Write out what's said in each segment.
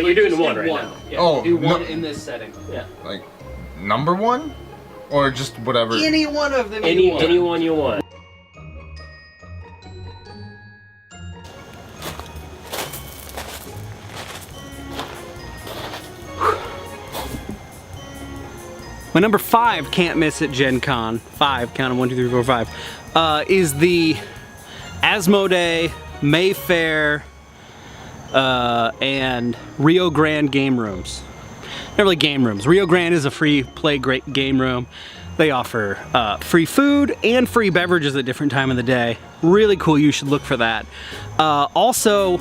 you're doing one right now. Yeah. Oh, do one in this setting. Yeah. Like, number one? Or just whatever? Any one of them Anyone you want. My number 5 can't miss at Gen Con. 5, count them 1, 2, 3, 4, 5. Is the Asmodee, Mayfair, and Rio Grande game rooms. They're really game rooms. Rio Grande is a free play great game room. They offer free food and free beverages at different time of the day. Really cool, you should look for that. Also,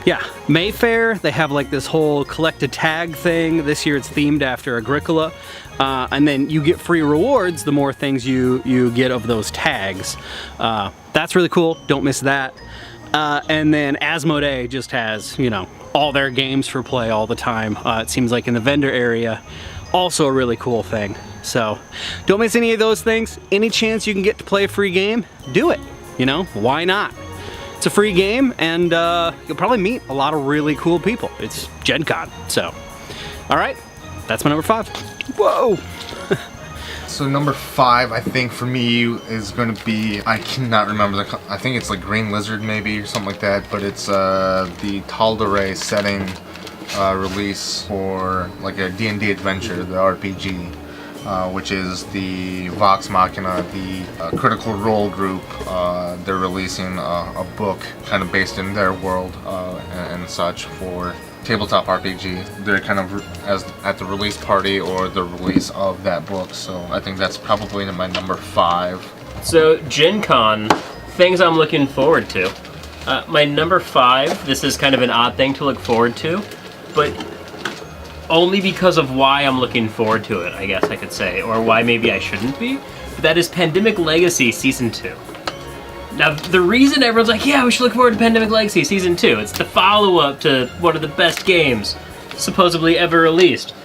yeah, Mayfair, they have like this whole collect a tag thing. This year it's themed after Agricola. And then you get free rewards the more things you get of those tags. That's really cool, don't miss that. And then Asmodee just has, you know, all their games for play all the time. It seems like in the vendor area, also a really cool thing. So don't miss any of those things. Any chance you can get to play a free game, do it. You know, why not? It's a free game, and you'll probably meet a lot of really cool people. It's Gen Con, so. All right, that's my number 5. Whoa! So number 5, I think for me is going to be, I cannot remember I think it's like Green Lizard maybe or something like that, but it's the Tal'Dorei setting release for like a D&D adventure, the RPG, which is the Vox Machina, the Critical Role group. They're releasing a book kind of based in their world and such for tabletop RPG. They're kind of at the release party or the release of that book, so I think that's probably my number 5. So Gen Con, things I'm looking forward to. My number 5, this is kind of an odd thing to look forward to, but only because of why I'm looking forward to it, I guess I could say, or why maybe I shouldn't be. But that is Pandemic Legacy Season 2. Now, the reason everyone's like, yeah, we should look forward to Pandemic Legacy Season 2, it's the follow-up to one of the best games supposedly ever released.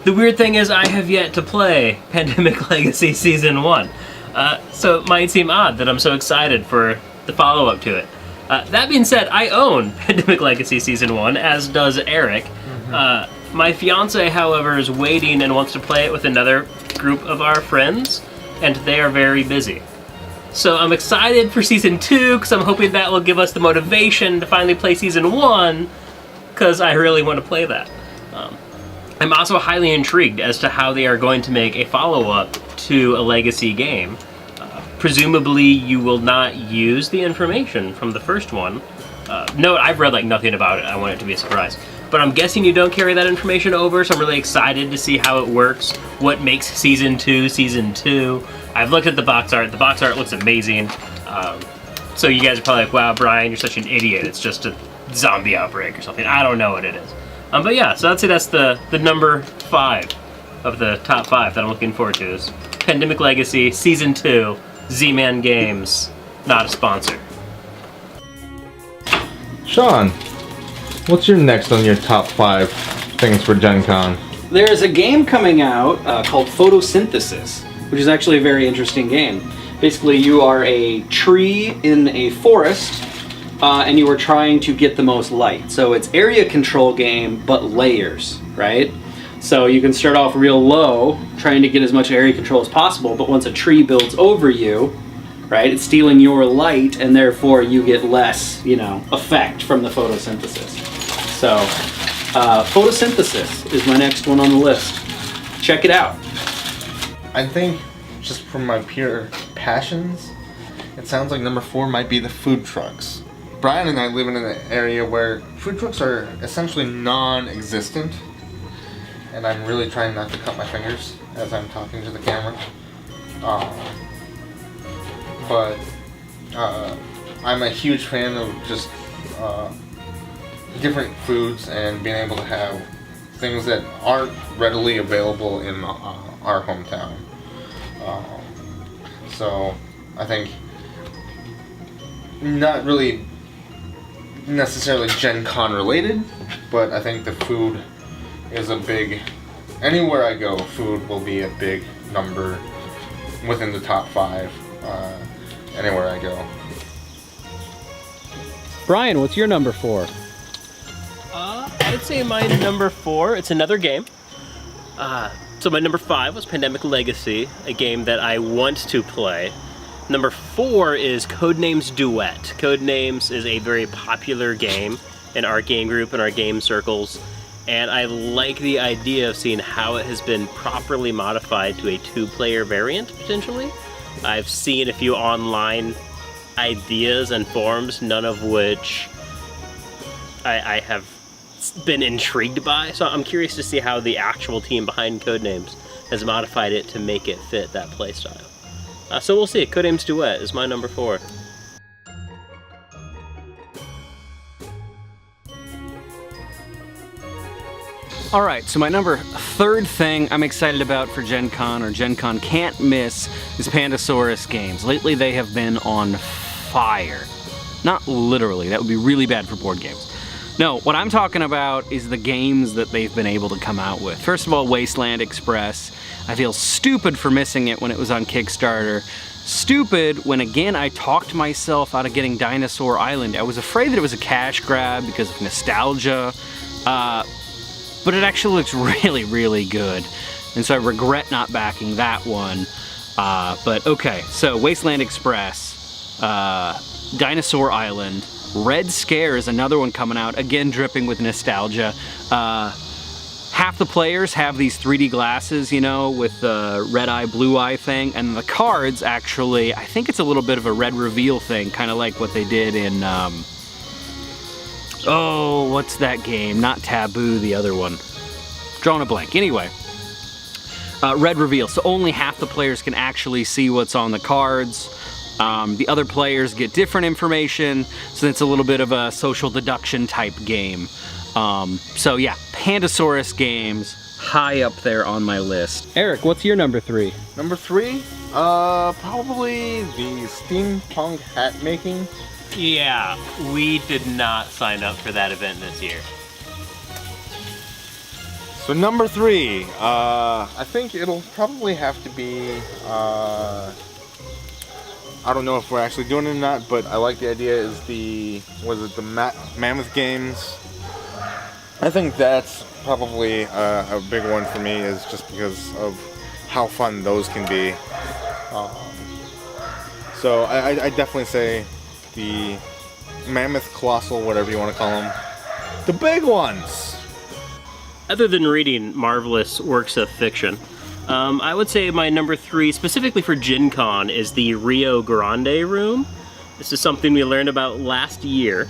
The weird thing is I have yet to play Pandemic Legacy Season 1. So it might seem odd that I'm so excited for the follow-up to it. That being said, I own Pandemic Legacy Season 1, as does Eric. My fiance, however, is waiting and wants to play it with another group of our friends, and they are very busy. So I'm excited for Season 2, because I'm hoping that will give us the motivation to finally play Season 1, because I really want to play that. I'm also highly intrigued as to how they are going to make a follow-up to a Legacy game. Presumably, you will not use the information from the first one. No, I've read like nothing about it. I want it to be a surprise. But I'm guessing you don't carry that information over, so I'm really excited to see how it works, what makes Season 2 Season 2. I've looked at the box art. The box art looks amazing. So you guys are probably like, wow, Brian, you're such an idiot. It's just a zombie outbreak or something. I don't know what it is. But yeah, so I'd say that's the number 5 of the top 5 that I'm looking forward to is Pandemic Legacy Season 2, Z-Man Games, not a sponsor. Sean, what's your next on your top 5 things for Gen Con? There's a game coming out called Photosynthesis, which is actually a very interesting game. Basically, you are a tree in a forest, and you are trying to get the most light. So it's area control game, but layers, right? So you can start off real low, trying to get as much area control as possible, but once a tree builds over you, right, it's stealing your light, and therefore you get less, you know, effect from the photosynthesis. So, Photosynthesis is my next one on the list. Check it out. I think, just from my pure passions, it sounds like number 4 might be the food trucks. Brian and I live in an area where food trucks are essentially non-existent, and I'm really trying not to cut my fingers as I'm talking to the camera. But I'm a huge fan of just different foods and being able to have things that aren't readily available in our hometown. So I think not really necessarily Gen Con related, but I think the food is a big, anywhere I go, food will be a big number within the top 5 anywhere I go. Brian, what's your number 4? I'd say my number 4, it's another game. So my number 5 was Pandemic Legacy, a game that I want to play. Number 4 is Codenames Duet. Codenames is a very popular game in our game group and our game circles, and I like the idea of seeing how it has been properly modified to a 2-player variant, potentially. I've seen a few online ideas and forums, none of which I have been intrigued by, so I'm curious to see how the actual team behind Codenames has modified it to make it fit that playstyle. So we'll see. Codenames Duet is my number 4. All right, so my number 3rd thing I'm excited about for Gen Con, or Gen Con can't miss, is Pandasaurus games. Lately they have been on fire. Not literally, that would be really bad for board games. No, what I'm talking about is the games that they've been able to come out with. First of all, Wasteland Express. I feel stupid for missing it when it was on Kickstarter. Stupid when, again, I talked myself out of getting Dinosaur Island. I was afraid that it was a cash grab because of nostalgia, but it actually looks really, really good. And so I regret not backing that one. But okay, so Wasteland Express, Dinosaur Island, Red Scare is another one coming out, again dripping with nostalgia. Half the players have these 3D glasses, you know, with the red eye, blue eye thing, and the cards actually, I think it's a little bit of a red reveal thing, kind of like what they did in, oh, what's that game? Not Taboo, the other one. Drawing a blank. Anyway, red reveal, so only half the players can actually see what's on the cards. The other players get different information, so it's a little bit of a social deduction type game. So yeah, Pandasaurus games, high up there on my list. Eric, what's your number 3? Number 3, probably the steampunk hat making. Yeah, we did not sign up for that event this year. So number 3, I think it'll probably have to be, I don't know if we're actually doing it or not, but I like the idea, is the, Mammoth Games. I think that's probably a big one for me, is just because of how fun those can be. So I definitely say the Mammoth, Colossal, whatever you want to call them. The big ones! Other than reading marvelous works of fiction, I would say my number 3, specifically for Gen Con, is the Rio Grande room. This is something we learned about last year,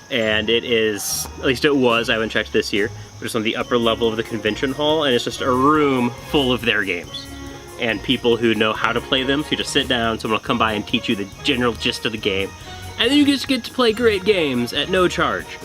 and it is, at least it was, I haven't checked this year, but it's on the upper level of the convention hall, and it's just a room full of their games. And people who know how to play them, so you just sit down, someone will come by and teach you the general gist of the game, and then you just get to play great games at no charge.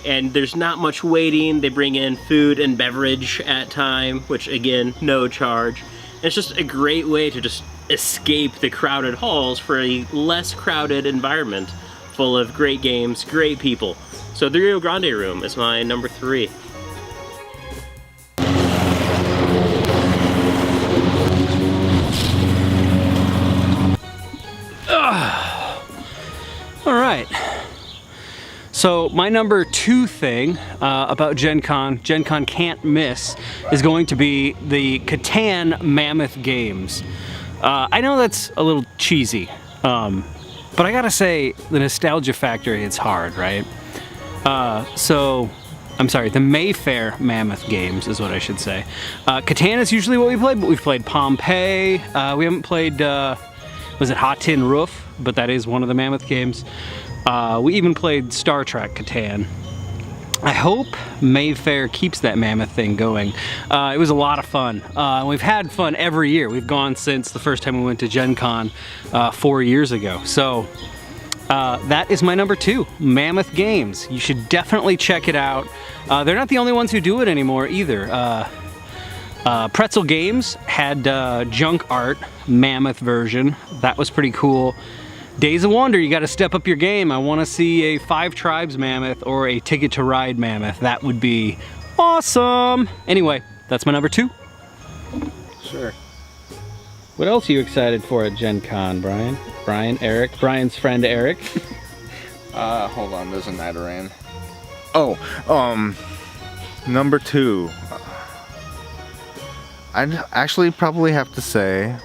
And there's not much waiting. They bring in food and beverage at time, which again, no charge. And it's just a great way to just escape the crowded halls for a less crowded environment full of great games, great people. So the Rio Grande room is my number 3. All right. So my number 2 thing about Gen Con can't miss, is going to be the Catan Mammoth Games. I know that's a little cheesy, but I gotta say, the nostalgia factor hits hard, right? So, I'm sorry, the Mayfair Mammoth Games is what I should say. Catan is usually what we play, but we've played Pompeii. We haven't played, was it Hot Tin Roof? But that is one of the Mammoth games. We even played Star Trek Catan. I hope Mayfair keeps that Mammoth thing going. It was a lot of fun. We've had fun every year. We've gone since the first time we went to Gen Con 4 years ago. So that is my number 2, Mammoth Games. You should definitely check it out. They're not the only ones who do it anymore either. Pretzel Games had Junk Art Mammoth version. That was pretty cool. Days of Wonder, you gotta step up your game. I wanna see a 5 Tribes Mammoth or a Ticket to Ride Mammoth. That would be awesome. Anyway, that's my number 2. Sure. What else are you excited for at Gen Con, Brian? Eric? Brian's friend Eric? Hold on, there's an Adaran. Number 2. I'd actually probably have to say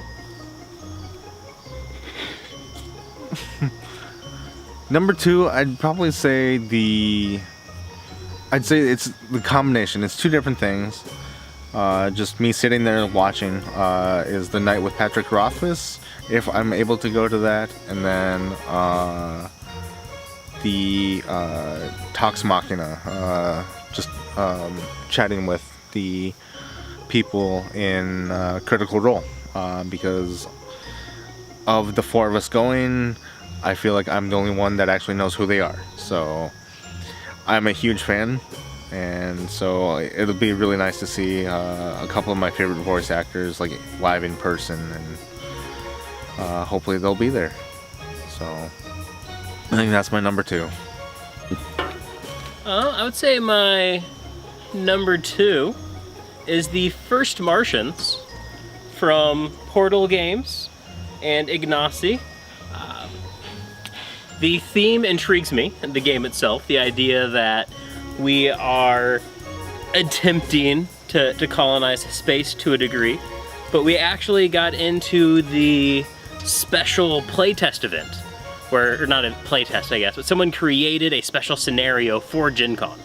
number 2, I'd probably say I'd say it's the combination. It's 2 different things. Just me sitting there watching is the night with Patrick Rothfuss, if I'm able to go to that, and then the Talks Machina, just chatting with the people in Critical Role, because of the 4 of us going, I feel like I'm the only one that actually knows who they are. So I'm a huge fan, and so it'll be really nice to see a couple of my favorite voice actors like live in person, and hopefully they'll be there. So I think that's my number 2. I would say my number 2 is the first Martians from Portal Games and Ignacy. The theme intrigues me, the game itself, the idea that we are attempting to colonize space to a degree, but we actually got into the special playtest event, or not a playtest I guess, but someone created a special scenario for GenCon.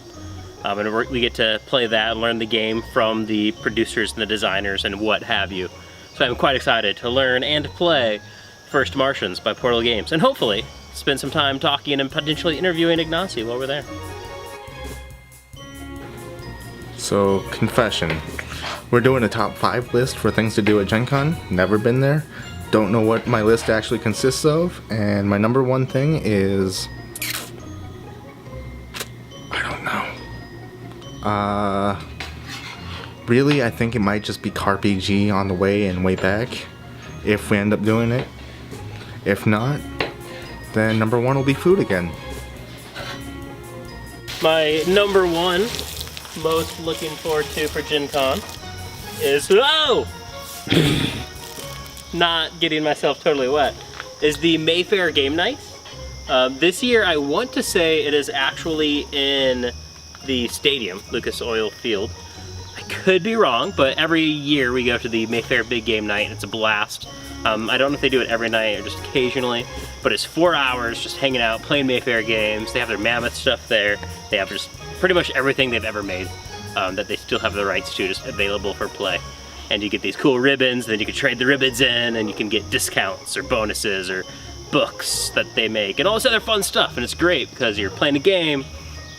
And we get to play that and learn the game from the producers and the designers and what have you. So I'm quite excited to learn and play First Martians by Portal Games, and hopefully spend some time talking and potentially interviewing Ignacy while we're there. So, confession. We're doing a top 5 list for things to do at GenCon. Never been there. Don't know what my list actually consists of. And my number 1 thing is... I don't know. Really, I think it might just be Carpe G on the way and way back, if we end up doing it. If not, then number 1 will be food again. My number 1 most looking forward to for GenCon is, not getting myself totally wet, is the Mayfair Game Night. This year I want to say it is actually in the stadium, Lucas Oil Field. I could be wrong, but every year we go to the Mayfair Big Game Night and it's a blast. I don't know if they do it every night or just occasionally, but it's 4 hours just hanging out, playing Mayfair games. They have their Mammoth stuff there. They have just pretty much everything they've ever made that they still have the rights to, just available for play. And you get these cool ribbons, then you can trade the ribbons in, and you can get discounts or bonuses or books that they make, and all this other fun stuff. And it's great because you're playing a game,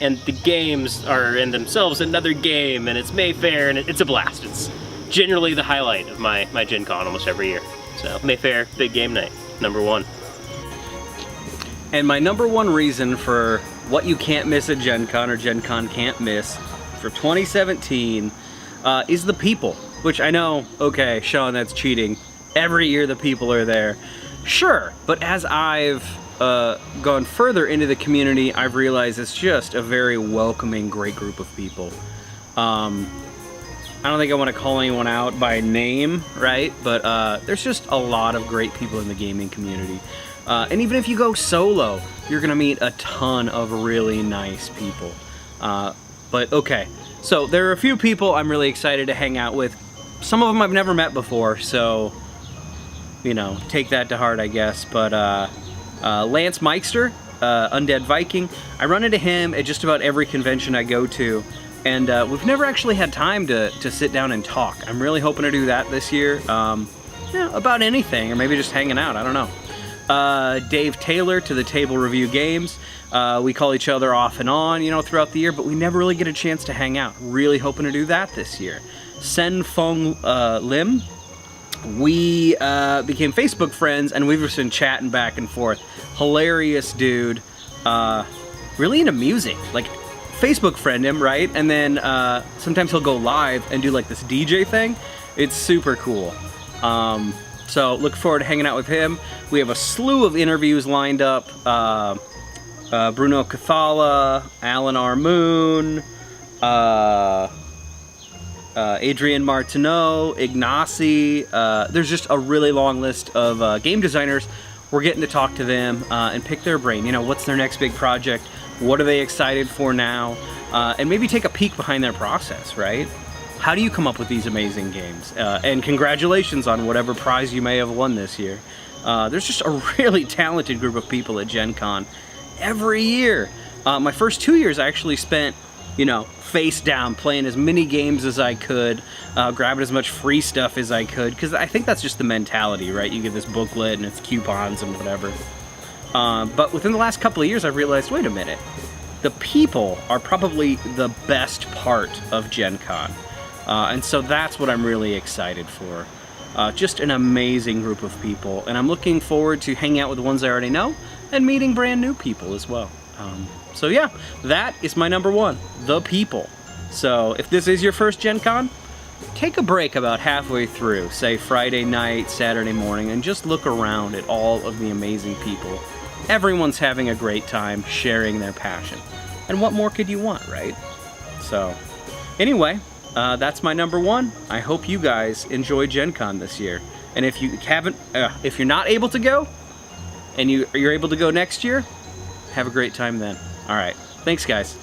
and the games are in themselves another game, and it's Mayfair, and it's a blast. It's generally the highlight of my Gen Con almost every year. So Mayfair Big Game Night, number 1. And my number 1 reason for what you can't miss at Gen Con, or Gen Con can't miss, for 2017 is the people. Which I know, okay, Sean, that's cheating. Every year the people are there. Sure, but as I've gone further into the community, I've realized it's just a very welcoming, great group of people. I don't think I want to call anyone out by name, right? But there's just a lot of great people in the gaming community. And even if you go solo, you're gonna meet a ton of really nice people. But okay, so there are a few people I'm really excited to hang out with. Some of them I've never met before, so, you know, take that to heart, I guess. But Lance Meister, Undead Viking, I run into him at just about every convention I go to. And we've never actually had time to sit down and talk. I'm really hoping to do that this year. Yeah, about anything, or maybe just hanging out, I don't know. Dave Taylor to the Table Review Games. We call each other off and on, you know, throughout the year, but we never really get a chance to hang out. Really hoping to do that this year. Sen-Foong Lim. We became Facebook friends, and we've just been chatting back and forth. Hilarious dude. Really into music. Like, Facebook friend him, right? And then sometimes he'll go live and do like this DJ thing. It's super cool. So look forward to hanging out with him. We have a slew of interviews lined up. Bruno Cathala, Alan R. Moon, Adrian Martineau, Ignacy. There's just a really long list of game designers. We're getting to talk to them and pick their brain. You know, what's their next big project? What are they excited for now? And maybe take a peek behind their process, right? How do you come up with these amazing games? And congratulations on whatever prize you may have won this year. There's just a really talented group of people at GenCon every year. My first 2 years I actually spent, you know, face down playing as many games as I could, grabbing as much free stuff as I could, because I think that's just the mentality, right? You get this booklet and it's coupons and whatever. But within the last couple of years I've realized, wait a minute, the people are probably the best part of GenCon. And so that's what I'm really excited for. Just an amazing group of people, and I'm looking forward to hanging out with the ones I already know and meeting brand new people as well. So yeah, that is my number one, the people. So if this is your first GenCon, take a break about halfway through, say Friday night, Saturday morning, and just look around at all of the amazing people. Everyone's having a great time sharing their passion. And what more could you want, right? So anyway, that's my number one. I hope you guys enjoy GenCon this year. And if you haven't, if you're not able to go, and you're able to go next year, have a great time then. All right, thanks guys.